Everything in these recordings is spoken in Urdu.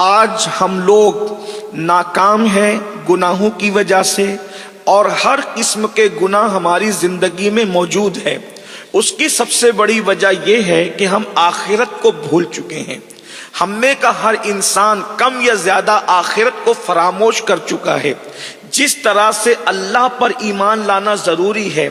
آج ہم لوگ ناکام ہیں گناہوں کی وجہ سے، اور ہر قسم کے گناہ ہماری زندگی میں موجود ہے۔ اس کی سب سے بڑی وجہ یہ ہے کہ ہم آخرت کو بھول چکے ہیں۔ ہم میں کا ہر انسان کم یا زیادہ آخرت کو فراموش کر چکا ہے۔ جس طرح سے اللہ پر ایمان لانا ضروری ہے،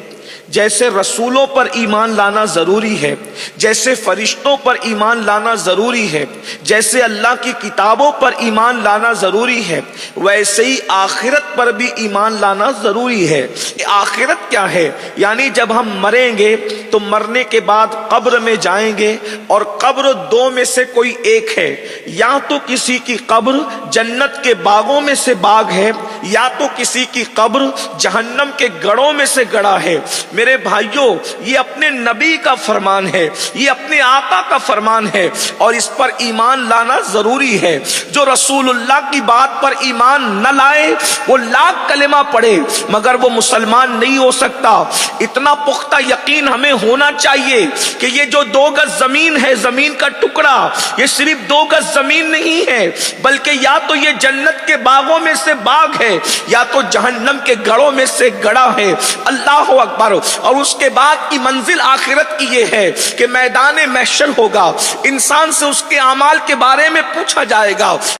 جیسے رسولوں پر ایمان لانا ضروری ہے، جیسے فرشتوں پر ایمان لانا ضروری ہے، جیسے اللہ کی کتابوں پر ایمان لانا ضروری ہے، ویسے ہی آخرت پر بھی ایمان لانا ضروری ہے۔ آخرت کیا ہے؟ یعنی جب ہم مریں گے تو مرنے کے بعد قبر میں جائیں گے، اور قبر دو میں سے کوئی ایک ہے، یا تو کسی کی قبر جنت کے باغوں میں سے باغ ہے، یا تو کسی کی قبر جہنم کے گڑھوں میں سے گڑھا ہے۔ میرے بھائیوں، یہ اپنے نبی کا فرمان ہے، یہ اپنے آقا کا فرمان ہے، اور اس پر ایمان لانا ضروری ہے۔ جو رسول اللہ کی بات پر ایمان نہ لائے وہ لاکھ کلمہ پڑھے مگر وہ مسلمان نہیں ہو سکتا۔ اتنا پختہ یقین ہمیں ہونا چاہیے کہ یہ جو 2 گز زمین ہے، زمین کا ٹکڑا، یہ صرف 2 گز زمین نہیں ہے، بلکہ یا تو یہ جنت کے باغوں میں سے باغ ہے، یا تو جہنم کے گڑھوں میں سے گڑھا ہے۔ اللہ اکبر۔ اور اس کے بعد کی منزل آخرت کی یہ ہے کہ میدان محشر ہوگا، انسان سے اس کے اعمال کے بارے میں پوچھا جائے گا۔